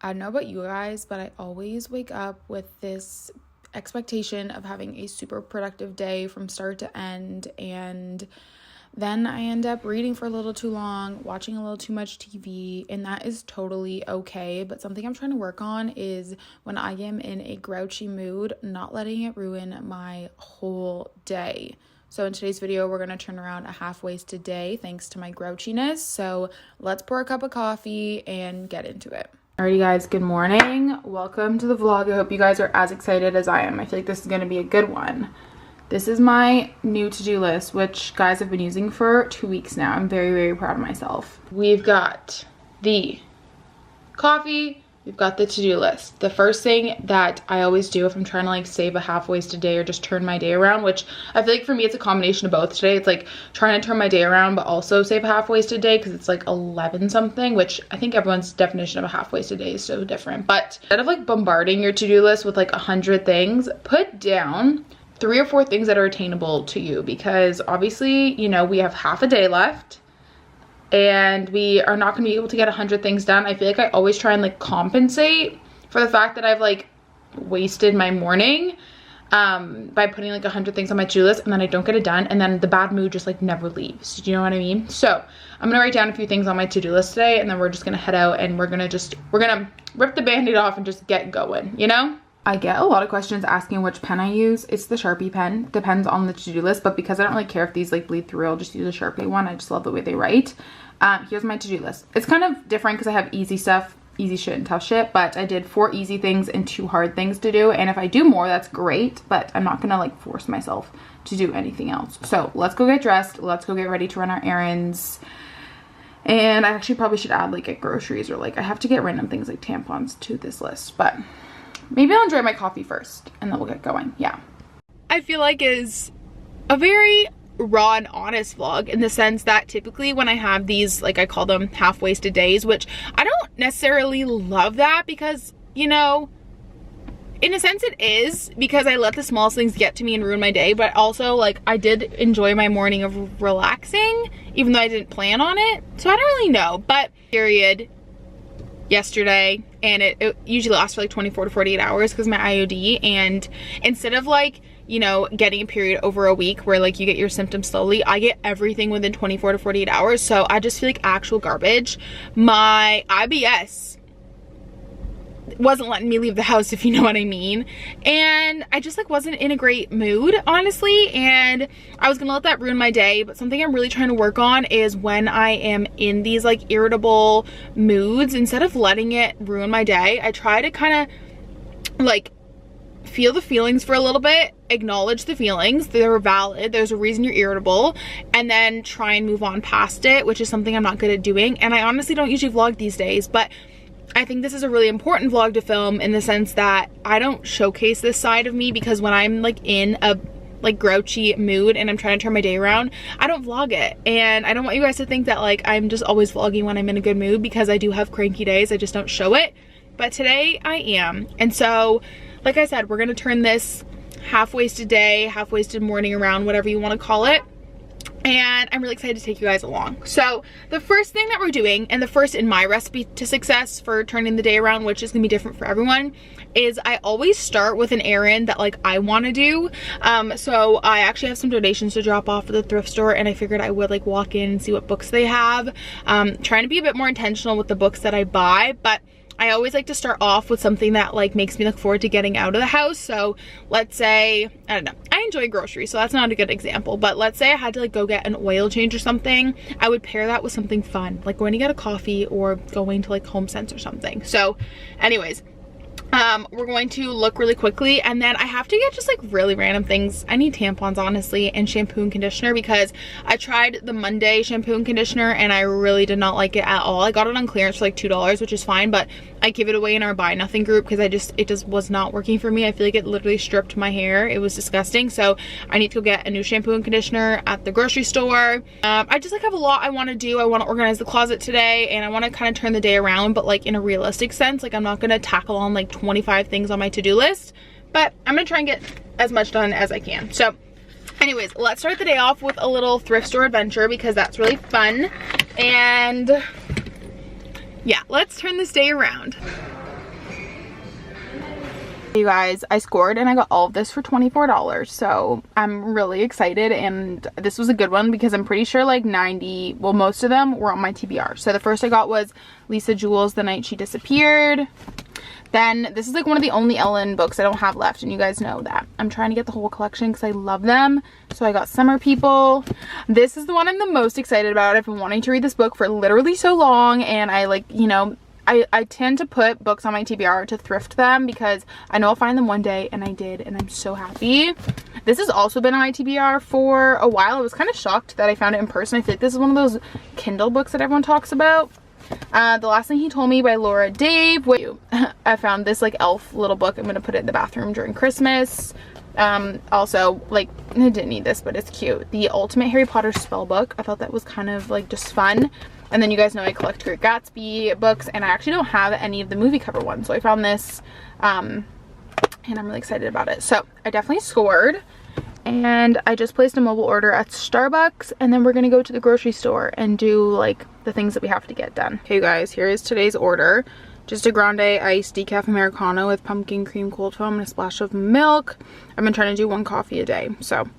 I don't know about you guys, but I always wake up with this expectation of having a super productive day from start to end, and then I end up reading for a little too long, watching a little too much TV, and that is totally okay. But something I'm trying to work on is when I am in a grouchy mood, not letting it ruin my whole day. So in today's video, we're going to turn around a half-wasted day thanks to my grouchiness. So let's pour a cup of coffee and get into it. Alrighty guys, good morning. Welcome to the vlog. I hope you guys are as excited as I am. I feel like this is going to be a good one. This is my new to-do list, which guys I've been using for 2 weeks now. I'm very, very proud of myself. We've got the coffee, we've got the to-do list. The first thing that I always do if I'm trying to like save a half-wasted day or just turn my day around, which I feel like for me it's a combination of both today. It's like trying to turn my day around but also save a half-wasted day because it's like 11 something, which I think everyone's definition of a half-wasted day is so different. But instead of like bombarding your to-do list with like 100 things, put down 3 or 4 things that are attainable to you, because obviously, you know, we have half a day left and we are not going to be able to get 100 things done. I feel like I always try and like compensate for the fact that I've like wasted my morning by putting like 100 things on my to-do list, and then I don't get it done, and then the bad mood just like never leaves. Do you know what I mean? So I'm gonna write down a few things on my to-do list today, and then we're just gonna head out and we're gonna rip the band-aid off and just get going, you know? I get a lot of questions asking which pen I use. It's the Sharpie pen. Depends on the to-do list, but because I don't really care if these like bleed through, I'll just use a Sharpie one. I just love the way they write. Here's my to-do list. It's kind of different because I have easy stuff, easy shit and tough shit, but I did 4 easy things and 2 hard things to do, and if I do more, that's great, but I'm not gonna like force myself to do anything else. So let's go get dressed. Let's go get ready to run our errands. And I actually probably should add like get groceries, or like I have to get random things like tampons to this list, but maybe I'll enjoy my coffee first and then we'll get going. Yeah. I feel like is a very raw and honest vlog in the sense that typically when I have these, like I call them half-wasted days, which I don't necessarily love that because, you know, in a sense it is because I let the smallest things get to me and ruin my day, but also like I did enjoy my morning of relaxing even though I didn't plan on it. So I don't really know, but period yesterday, and it usually lasts for like 24 to 48 hours because my IOD, and instead of like, you know, getting a period over a week where like you get your symptoms slowly, I get everything within 24 to 48 hours. So I just feel like actual garbage. My IBS wasn't letting me leave the house, if you know what I mean, and I just like wasn't in a great mood, honestly, and I was gonna let that ruin my day. But something I'm really trying to work on is when I am in these like irritable moods, instead of letting it ruin my day, I try to kind of like feel the feelings for a little bit, acknowledge the feelings, they're valid, there's a reason you're irritable, and then try and move on past it, which is something I'm not good at doing. And I honestly don't usually vlog these days, but I think this is a really important vlog to film in the sense that I don't showcase this side of me, because when I'm like in a like grouchy mood and I'm trying to turn my day around, I don't vlog it. And I don't want you guys to think that like I'm just always vlogging when I'm in a good mood, because I do have cranky days, I just don't show it. But today I am. And so like I said, we're gonna turn this half-wasted day, half-wasted morning around, whatever you want to call it. And I'm really excited to take you guys along. So the first thing that we're doing, and the first in my recipe to success for turning the day around, which is gonna be different for everyone, is I always start with an errand that like I want to do. So I actually have some donations to drop off at the thrift store, and I figured I would like walk in and see what books they have. Trying to be a bit more intentional with the books that I buy, but I always like to start off with something that like makes me look forward to getting out of the house. So let's say, I don't know, I enjoy groceries, so that's not a good example, but let's say I had to like go get an oil change or something, I would pair that with something fun, like going to get a coffee or going to like Home Sense or something. So anyways, we're going to look really quickly, and then I have to get just like really random things. I need tampons, honestly, and shampoo and conditioner, because I tried the Monday shampoo and conditioner and I really did not like it at all. I got it on clearance for like $2, which is fine, but I give it away in our buy nothing group because it just was not working for me. I feel like it literally stripped my hair. It was disgusting. So I need to go get a new shampoo and conditioner at the grocery store. I just like have a lot I want to do. I want to organize the closet today, and I want to kind of turn the day around, but like in a realistic sense. Like I'm not going to tackle on like 25 things on my to-do list, but I'm going to try and get as much done as I can. So anyways, let's start the day off with a little thrift store adventure because that's really fun. And yeah, let's turn this day around. You guys, I scored and I got all of this for $24, so I'm really excited, and this was a good one because I'm pretty sure like 90, well, most of them were on my TBR. So the first I got was Lisa Jewell's The Night She Disappeared. Then this is like one of the only Ellen books I don't have left, and you guys know that I'm trying to get the whole collection because I love them. So I got Summer People. This is the one I'm the most excited about. I've been wanting to read this book for literally so long, and I like, you know, I tend to put books on my TBR to thrift them because I know I'll find them one day, and I did, and I'm so happy. This has also been on my TBR for a while. I was kind of shocked that I found it in person. I feel like this is one of those Kindle books that everyone talks about. The Last Thing He Told Me by Laura Dave. I found this like elf little book. I'm gonna put it in the bathroom during Christmas. Also, like, I didn't need this, but it's cute. The Ultimate Harry Potter Spell Book. I thought that was kind of like just fun. And then you guys know I collect Great Gatsby books, and I actually don't have any of the movie cover ones, so I found this, and I'm really excited about it. So I definitely scored, and I just placed a mobile order at Starbucks, and then we're gonna go to the grocery store and do like the things that we have to get done. Okay guys, here is today's order. Just a grande iced decaf Americano with pumpkin cream cold foam and a splash of milk. I've been trying to do 1 coffee a day, so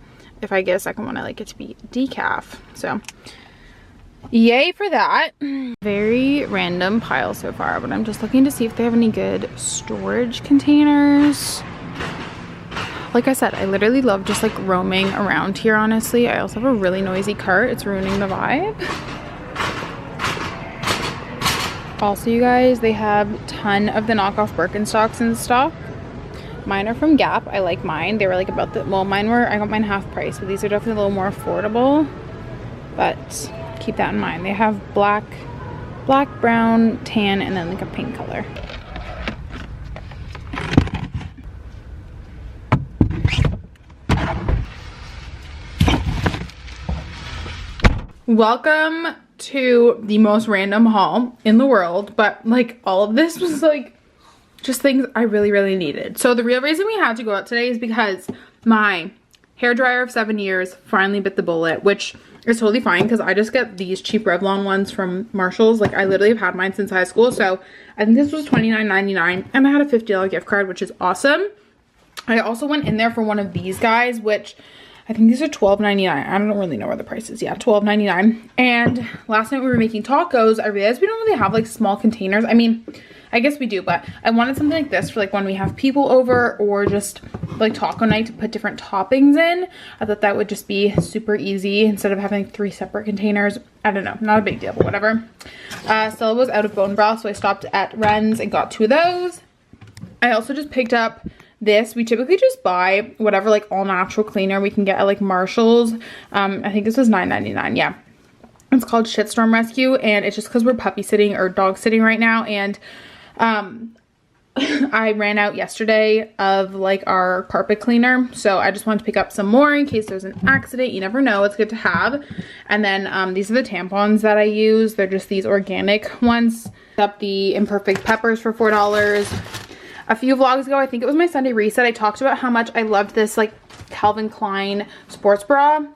if I get a second one, I like it to be decaf. So yay for that. Very random pile so far, but I'm just looking to see if they have any good storage containers. Like I said, I literally love just like roaming around here, honestly. I also have a really noisy cart. It's ruining the vibe. Also, you guys, they have a ton of the knockoff Birkenstocks in stock. Mine are from Gap. I like mine. They were like about the, well, I got mine half price, but these are definitely a little more affordable. But keep that in mind. They have black, brown, tan, and then like a pink color. Welcome to the most random haul in the world, but like all of this was like just things I really needed. So the real reason we had to go out today is because my hairdryer of 7 years finally bit the bullet, which is totally fine because I just get these cheap Revlon ones from Marshall's. Like I literally have had mine since high school, so I think this was $29.99, and I had a $50 gift card, which is awesome. I also went in there for one of these guys, which I think these are $12.99. I don't really know where the price is. Yeah, $12.99. And last night we were making tacos. I realized we don't really have like small containers. I mean, I guess we do, but I wanted something like this for like when we have people over or just like taco night to put different toppings in. I thought that would just be super easy instead of having 3 separate containers. I don't know, not a big deal, but whatever. Stella was out of bone broth, so I stopped at Ren's and got 2 of those. I also just picked up this. We typically just buy whatever like all natural cleaner we can get at like Marshall's. I think this was $9.99. Yeah, it's called Shitstorm Rescue, and it's just because we're puppy sitting or dog sitting right now, and I ran out yesterday of like our carpet cleaner, so I just wanted to pick up some more in case there's an accident. You never know, it's good to have. And then these are the tampons that I use. They're just these organic ones. Up the imperfect peppers for $4. A few vlogs ago, I think it was my Sunday reset, I talked about how much I loved this like Calvin Klein sports bra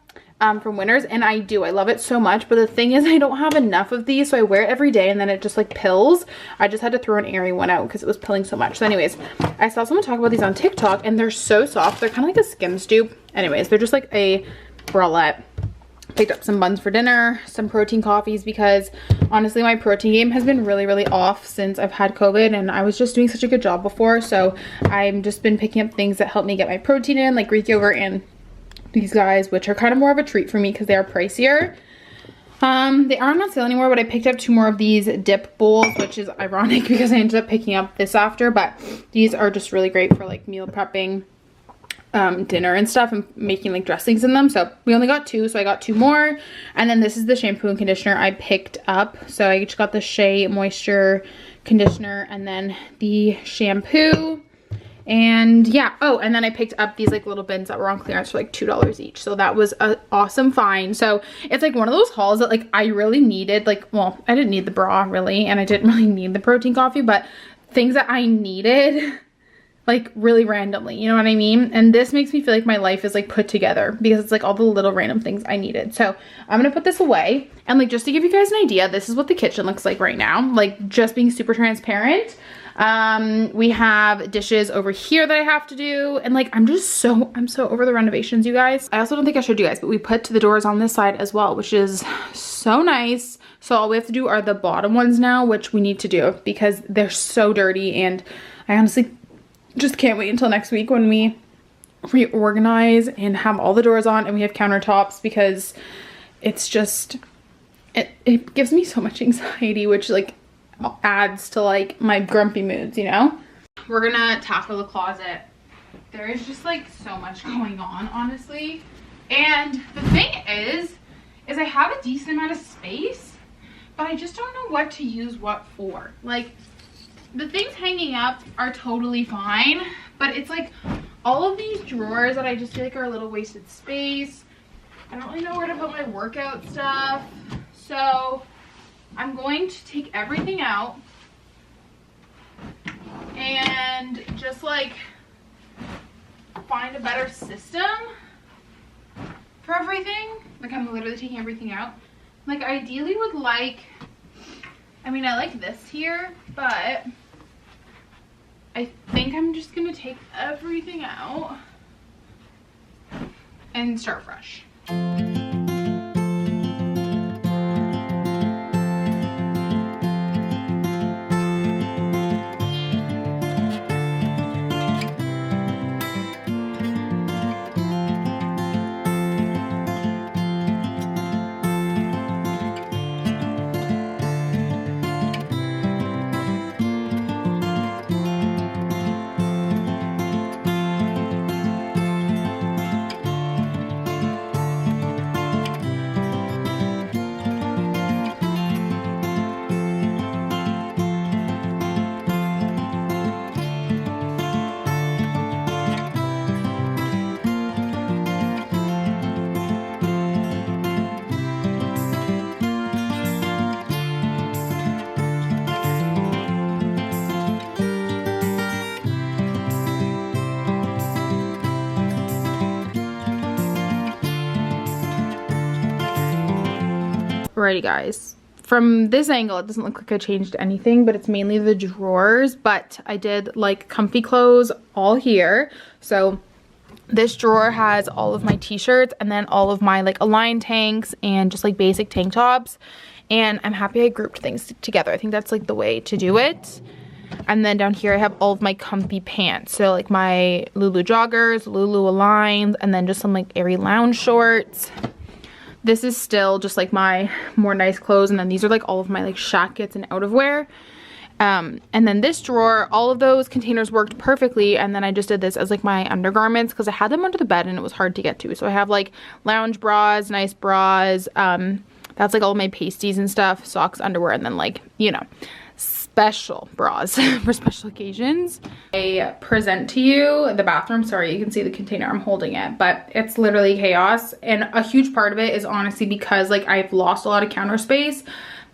from Winners, and I do. I love it so much, but the thing is I don't have enough of these, so I wear it every day and then it just like pills. I just had to throw an airy one out because it was pilling so much. So anyways, I saw someone talk about these on TikTok, and they're so soft. They're kind of like a skim stoop. Anyways, they're just like a bralette. Picked up some buns for dinner, some protein coffees, because honestly my protein game has been really off since I've had COVID, and I was just doing such a good job before, so I've just been picking up things that help me get my protein in, like Greek yogurt and these guys, which are kind of more of a treat for me because they are pricier. They aren't on sale anymore, but I picked up 2 more of these dip bowls, which is ironic because I ended up picking up this after, but these are just really great for like meal prepping, dinner and stuff, and making like dressings in them. So we only got 2, so I got 2 more. And then this is the shampoo and conditioner I picked up. So I just got the Shea Moisture conditioner and then the shampoo. And yeah, oh, and then I picked up these like little bins that were on clearance for like $2 each. So that was an awesome find. So it's like one of those hauls that like I really needed. Like, well, I didn't need the bra really, and I didn't really need the protein coffee, but things that I needed like really randomly, you know what I mean? And this makes me feel like my life is like put together because it's like all the little random things I needed. So I'm gonna put this away. And like, just to give you guys an idea, this is what the kitchen looks like right now. Like, just being super transparent. We have dishes over here that I have to do. And like, I'm so over the renovations, you guys. I also don't think I showed you guys, but we put the doors on this side as well, which is so nice. So all we have to do are the bottom ones now, which we need to do because they're so dirty. And I honestly just can't wait until next week when we reorganize and have all the doors on and we have countertops, because it's just, it gives me so much anxiety, which like adds to like my grumpy moods, you know? We're gonna tackle the closet. There is just like so much going on, honestly. And the thing is I have a decent amount of space, but I just don't know what to use what for. Like, the things hanging up are totally fine, but it's like all of these drawers that I just feel like are a little wasted space. I don't really know where to put my workout stuff. So I'm going to take everything out and just like find a better system for everything. Like, I'm literally taking everything out. Like, ideally would like, I mean, I like this here, but I think I'm just gonna take everything out and start fresh. Alrighty guys, from this angle it doesn't look like I changed anything, but it's mainly the drawers. But I did like comfy clothes all here. So this drawer has all of my t-shirts and then all of my like Align tanks and just like basic tank tops, and I'm happy I grouped things together. I think that's like the way to do it. And then down here I have all of my comfy pants, so like my Lulu joggers, Lulu Aligns, and then just some like airy lounge shorts. This is still just like my more nice clothes, and then these are like all of my like shackets and outerwear. And then this drawer, all of those containers worked perfectly, and then I just did this as like my undergarments because I had them under the bed and it was hard to get to. So I have like lounge bras, nice bras, that's like all my pasties and stuff, socks, underwear, and then like, you know, special bras for special occasions. I present to you the bathroom. Sorry, you can see the container, I'm holding it, but it's literally chaos. And a huge part of it is honestly because like I've lost a lot of counter space,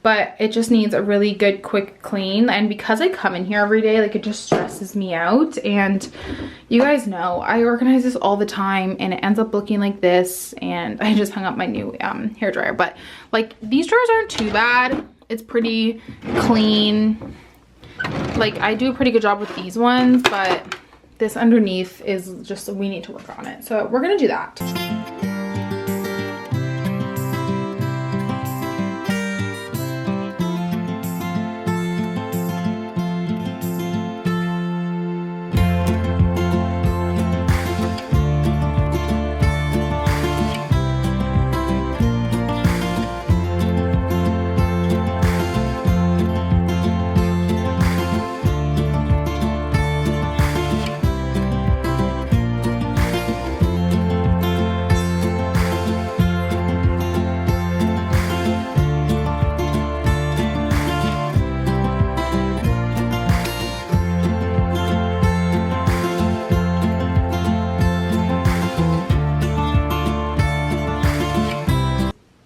but it just needs a really good quick clean. And because I come in here every day, like it just stresses me out. And you guys know I organize this all the time and it ends up looking like this. And I just hung up my new hair dryer, but like these drawers aren't too bad. It's pretty clean. Like I do a pretty good job with these ones, but this underneath is just, we need to work on it. So we're gonna do that.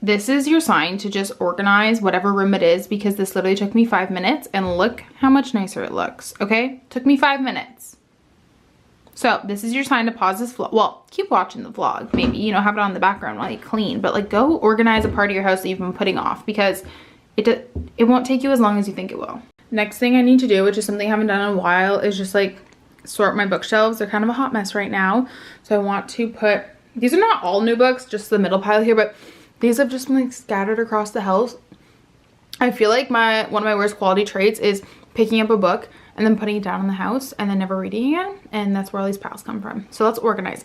This is your sign to just organize whatever room it is, because this literally took me 5 minutes and look how much nicer it looks, okay? Took me 5 minutes. So this is your sign to pause this vlog. Well, keep watching the vlog, maybe, you know, have it on the background while you clean, but like go organize a part of your house that you've been putting off, because it won't take you as long as you think it will. Next thing I need to do, which is something I haven't done in a while, is just like sort my bookshelves. They're kind of a hot mess right now. So I want to put, these are not all new books, just the middle pile here, but these have just been like scattered across the house. I feel like one of my worst quality traits is picking up a book and then putting it down in the house and then never reading again. And that's where all these piles come from. So let's organize.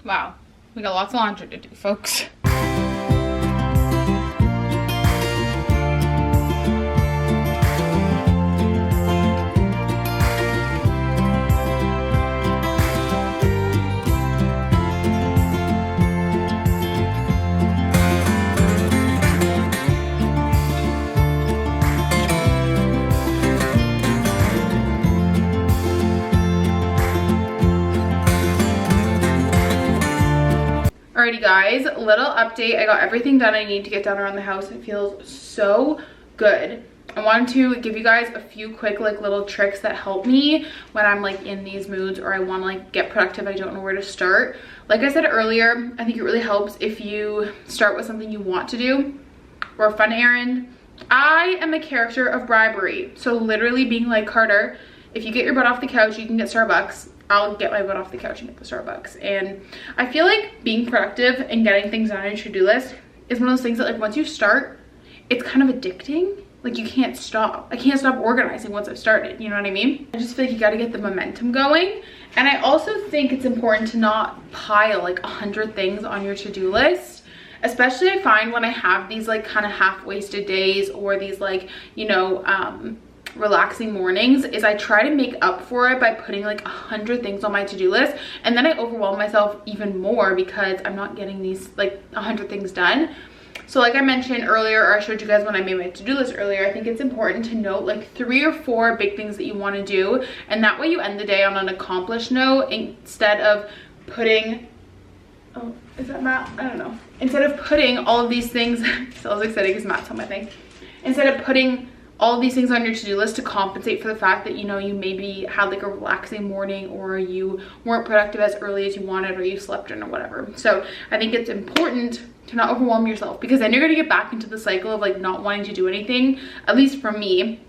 Wow, we got lots of laundry to do, folks. Alrighty guys, little update. I got everything done I need to get done around the house. It feels so good. I wanted to give you guys a few quick like little tricks that help me when I'm like in these moods or I want to like get productive. I don't know where to start. Like I said earlier, I think it really helps if you start with something you want to do or a fun errand. I am a character of bribery. So literally being like, Carter, if you get your butt off the couch, you can get Starbucks. I'll get my butt off the couch and get the Starbucks. And I feel like being productive and getting things on your to-do list is one of those things that like once you start, it's kind of addicting. Like you can't stop. I can't stop organizing once I've started, you know what I mean? I just feel like you gotta get the momentum going. And I also think it's important to not pile like 100 things on your to-do list. Especially I find when I have these like kind of half-wasted days or these like, you know, relaxing mornings, is I try to make up for it by putting like 100 things on my to-do list, and then I overwhelm myself even more because I'm not getting these like 100 things done. So like I mentioned earlier, or I showed you guys when I made my to-do list earlier, I think it's important to note like 3 or 4 big things that you want to do, and that way you end the day on an accomplished note instead of putting, oh, is that Matt? I don't know. Instead of putting all of these things, so I was excited because Matt's on my thing. Instead of putting all of these things on your to-do list to compensate for the fact that, you know, you maybe had like a relaxing morning or you weren't productive as early as you wanted or you slept in or whatever. So I think it's important to not overwhelm yourself, because then you're going to get back into the cycle of like not wanting to do anything. At least for me,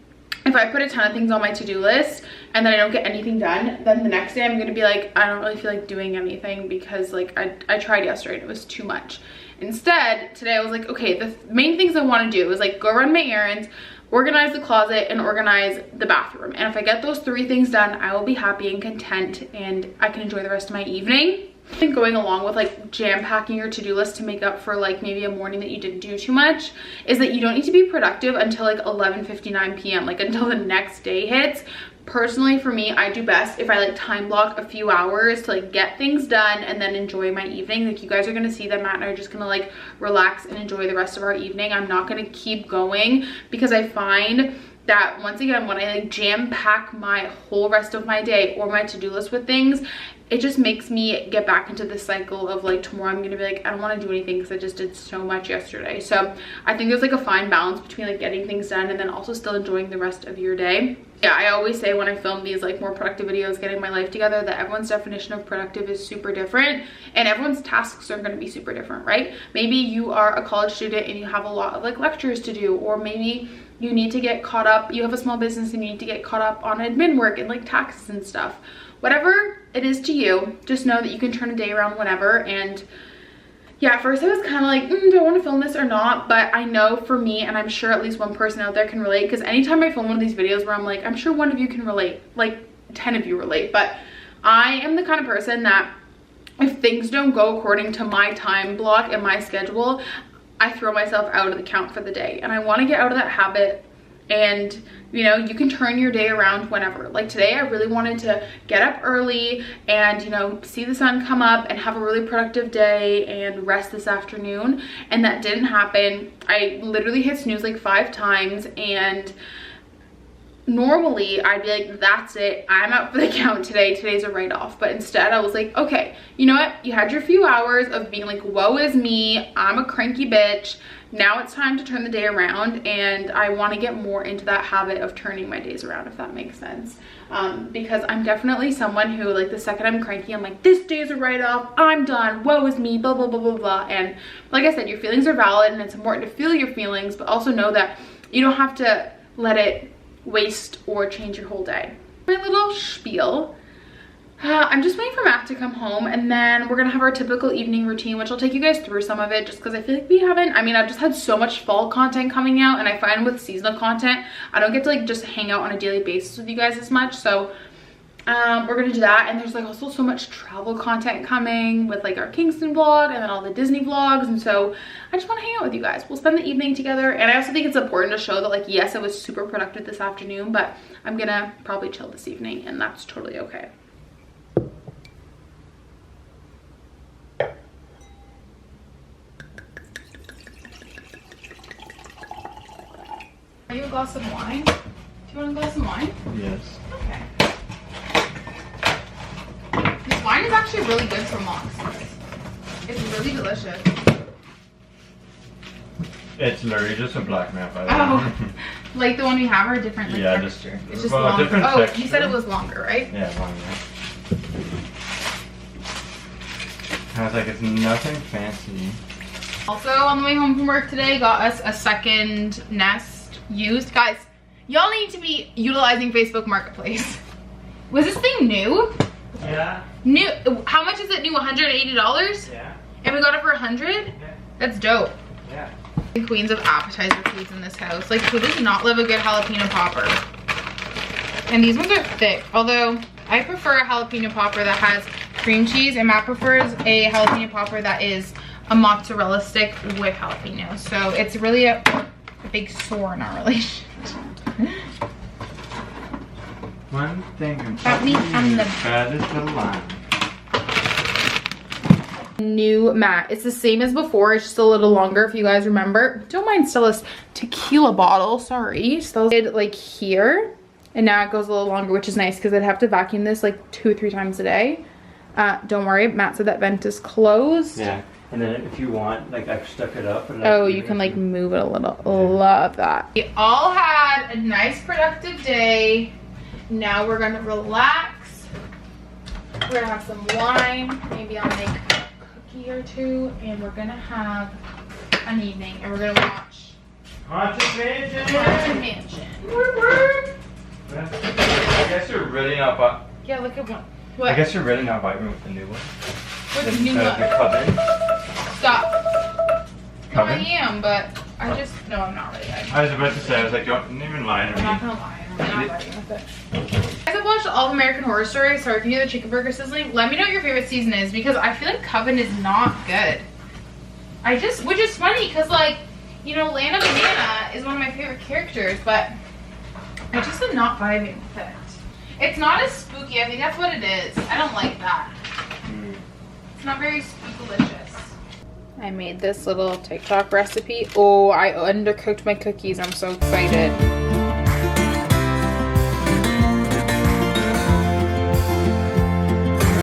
if I put a ton of things on my to-do list and then I don't get anything done, then the next day I'm going to be like, I don't really feel like doing anything because like I tried yesterday and it was too much. Instead, today I was like, okay, the main things I want to do is like go run my errands, organize the closet, and organize the bathroom. And if I get those 3 things done, I will be happy and content and I can enjoy the rest of my evening. I think going along with like jam packing your to-do list to make up for like maybe a morning that you didn't do too much is that you don't need to be productive until like 11:59 p.m. like until the next day hits. Personally, for me, I do best if I like time block a few hours to like get things done and then enjoy my evening. Like you guys are gonna see that Matt and I are just gonna like relax and enjoy the rest of our evening. I'm not gonna keep going because I find that once again, when I like jam pack my whole rest of my day or my to-do list with things, it just makes me get back into the cycle of like tomorrow I'm gonna be like, I don't want to do anything because I just did so much yesterday. So I think there's like a fine balance between like getting things done and then also still enjoying the rest of your day. Yeah, I always say when I film these like more productive videos, getting my life together, that everyone's definition of productive is super different and everyone's tasks are going to be super different, right? Maybe you are a college student and you have a lot of like lectures to do, or maybe you need to get caught up, you have a small business and you need to get caught up on admin work and like taxes and stuff. Whatever it is to you, just know that you can turn a day around whenever. And yeah, at first I was kind of like, do I want to film this or not? But I know for me, and I'm sure at least one person out there can relate, because anytime I film one of these videos where I'm like, I'm sure one of you can relate, like 10 of you relate, but I am the kind of person that if things don't go according to my time block and my schedule, I throw myself out of the count for the day. And I want to get out of that habit. And you know, you can turn your day around whenever. Like today I really wanted to get up early and, you know, see the sun come up and have a really productive day and rest this afternoon, and that didn't happen. I literally hit snooze like 5 times, and normally I'd be like, that's it, I'm out for the count today, today's a write-off. But instead I was like, okay, you know what, you had your few hours of being like, woe is me, I'm a cranky bitch, now it's time to turn the day around. And I want to get more into that habit of turning my days around, if that makes sense. Because I'm definitely someone who, like, the second I'm cranky, I'm like, this day's a write-off, I'm done, woe is me, blah blah blah blah blah. And like I said, your feelings are valid and it's important to feel your feelings, but also know that you don't have to let it waste or change your whole day. My little spiel. I'm just waiting for Matt to come home, and then we're gonna have our typical evening routine, which I'll take you guys through some of it just because I feel like we haven't. I mean, I've just had so much fall content coming out, and I find with seasonal content I don't get to like just hang out on a daily basis with you guys as much. So we're gonna do that. And there's like also so much travel content coming with like our Kingston vlog and then all the Disney vlogs, and so I just want to hang out with you guys. We'll spend the evening together, and I also think it's important to show that, like, yes, I was super productive this afternoon, but I'm gonna probably chill this evening, and that's totally okay. Are you a glass of wine? Do you want a glass of wine? Yes. Okay. This wine is actually really good for monks. It's really delicious. It's literally just a black map. Oh, like the one we have, or a different like, yeah, texture? It's just well, longer. different Oh, texture. you said it was longer, right? Yeah, longer. I was like, it's nothing fancy. Also, on the way home from work today, got us a second Nest used. Guys, y'all need to be utilizing Facebook Marketplace. Was this thing new? Yeah. New? How much is it new? $180? Yeah. And we got it for 100? Yeah. That's dope. Yeah. The queens of appetizer foods in this house. Like, who does not love a good jalapeno popper? And these ones are thick, although I prefer a jalapeno popper that has cream cheese, and Matt prefers a jalapeno popper that is a mozzarella stick with jalapeno. So it's really a big sore in our relationship. One thing That means I'm the bad is the lime. New mat. It's the same as before, it's just a little longer, if you guys remember. Don't mind Stella's tequila bottle, sorry. Stella's did like here, and now it goes a little longer, which is nice because I'd have to vacuum this like 2 or 3 times a day. Don't worry, Matt said that vent is closed. Yeah, and then if you want, like, I've stuck it up. And Oh, you can like move it a little. Love that. We all had a nice productive day. Now we're gonna relax. We're gonna have some wine. Maybe I'll make a cookie or 2, and we're gonna have an evening, and we're gonna watch Haunted Mansion. Haunted Mansion. I guess you're really not vibing. Yeah, look at one. What? I guess you're really not vibing with the new one. What's new The one? Coven. Stop. No, I Coven? am, but I just no, I'm not ready. I was about to say, I was like, don't even lie to I'm not me. gonna lie. I'm not ready with it. You guys have watched all of American Horror Story. Sorry if you hear the chicken burger sizzling. Let me know what your favorite season is, because I feel like Coven is not good. Which is funny because, like, you know, Lana Banana is one of my favorite characters, but I just am not vibing with it. It's not as spooky. I think that's what it is. I don't like that. It's not very spookalicious. I made this little TikTok recipe. Oh, I undercooked my cookies. I'm so excited.